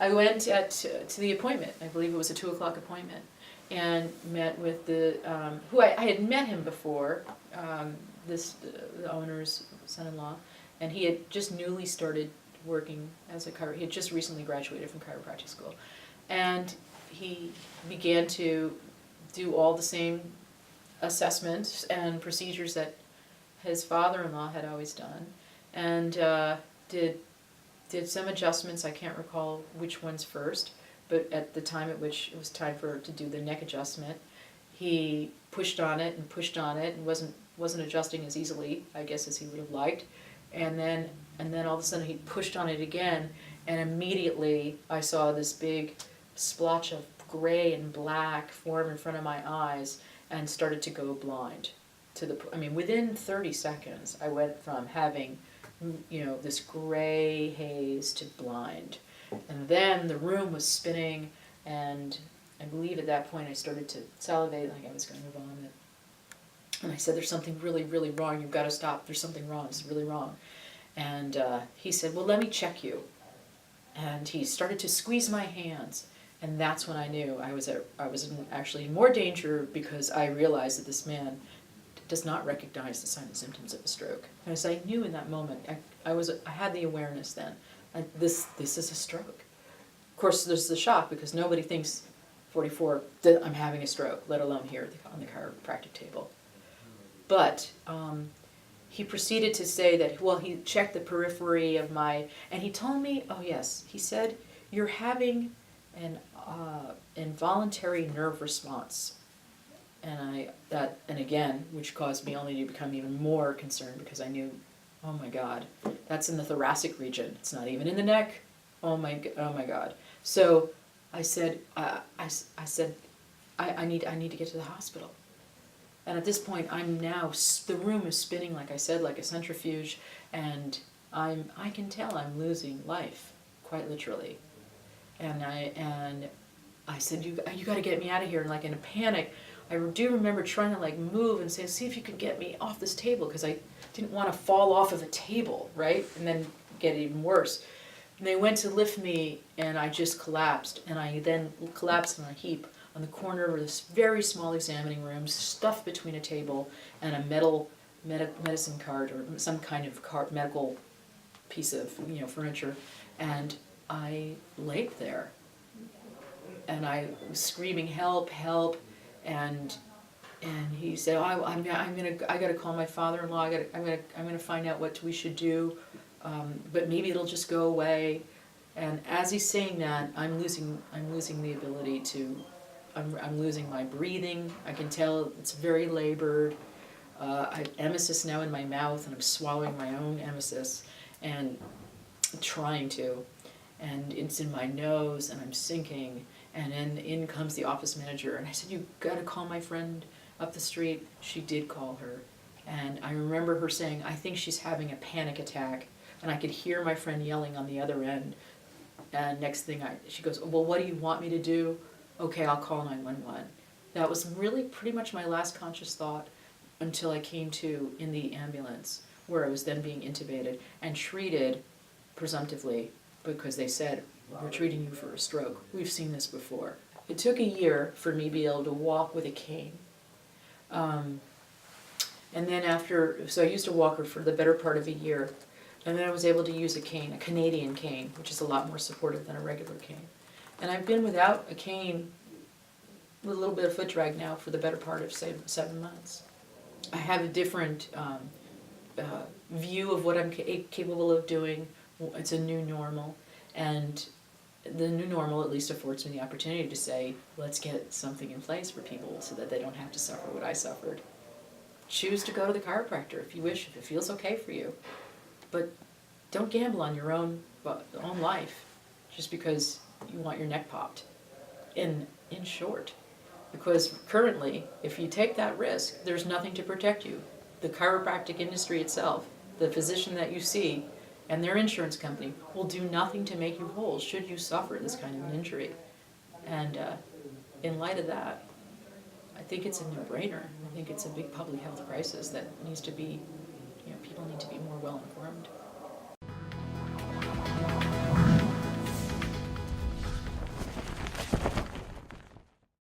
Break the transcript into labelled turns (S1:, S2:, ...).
S1: I went to the appointment. I believe it was a 2:00 appointment, and met with the who I had met him before. The owner's son-in-law, and he had just newly started working as a he had just recently graduated from chiropractic school, and he began to do all the same assessments and procedures that his father-in-law had always done, and did some adjustments. I can't recall which ones first, but at the time at which it was time to do the neck adjustment, he pushed on it and wasn't adjusting as easily, I guess, as he would have liked, and then all of a sudden he pushed on it again, and immediately I saw this big splotch of gray and black form in front of my eyes and started to go blind. Within 30 seconds, I went from having, this gray haze to blind. And then the room was spinning, and I believe at that point I started to salivate like I was going to vomit. And I said, there's something really, really wrong. You've got to stop. There's something wrong. It's really wrong. And he said, well, let me check you. And he started to squeeze my hands. And that's when I knew I was actually in more danger, because I realized that this man does not recognize the signs and symptoms of a stroke. And as I knew in that moment, I had the awareness then. This is a stroke. Of course, there's the shock, because nobody thinks 44 that I'm having a stroke, let alone here on the chiropractic table. But he proceeded to say that, well, he checked the periphery of and he told me, oh yes, he said, you're having an involuntary nerve response. And again, which caused me only to become even more concerned, because I knew, oh my God, that's in the thoracic region. It's not even in the neck. Oh my God. So I said, I need to get to the hospital. And at this point, the room is spinning, like I said, like a centrifuge, and I can tell I'm losing life, quite literally. And I said, you got to get me out of here. And like in a panic, I do remember trying to like move and say, see if you could get me off this table, because I didn't want to fall off of a table, right? And then get even worse. And they went to lift me, and I just collapsed. And I then collapsed in a heap on the corner of this very small examining room, stuffed between a table and a medicine cart, or some kind of medical piece of furniture. And I laid there, and I was screaming, help, help. And he said, oh, I got to call my father-in-law. I'm gonna find out what we should do, but maybe it'll just go away. And as he's saying that, I'm losing the ability to. I'm losing my breathing. I can tell it's very labored. I have emesis now in my mouth, and I'm swallowing my own emesis and trying to. And it's in my nose, and I'm sinking. And then in comes the office manager, and I said, you got to call my friend up the street. She did call her, and I remember her saying, I think she's having a panic attack, and I could hear my friend yelling on the other end. And next thing she goes, well, what do you want me to do? Okay, I'll call 911. That was really pretty much my last conscious thought until I came to in the ambulance, where I was then being intubated and treated presumptively, because they said, we're treating you for a stroke. We've seen this before. It took a year for me to be able to walk with a cane. And then so I used a walker for the better part of a year. And then I was able to use a cane, a Canadian cane, which is a lot more supportive than a regular cane. And I've been without a cane with a little bit of foot drag now for the better part of, say, 7 months. I have a different view of what I'm capable of doing. It's a new normal. And the new normal at least affords me the opportunity to say, let's get something in place for people so that they don't have to suffer what I suffered. Choose to go to the chiropractor if you wish, if it feels okay for you. But don't gamble on your own life just because you want your neck popped. In short, because currently, if you take that risk, there's nothing to protect you. The chiropractic industry itself, the physician that you see, and their insurance company will do nothing to make you whole should you suffer this kind of an injury. And in light of that, I think it's a no-brainer. I think it's a big public health crisis that needs to be, people need to be more well informed.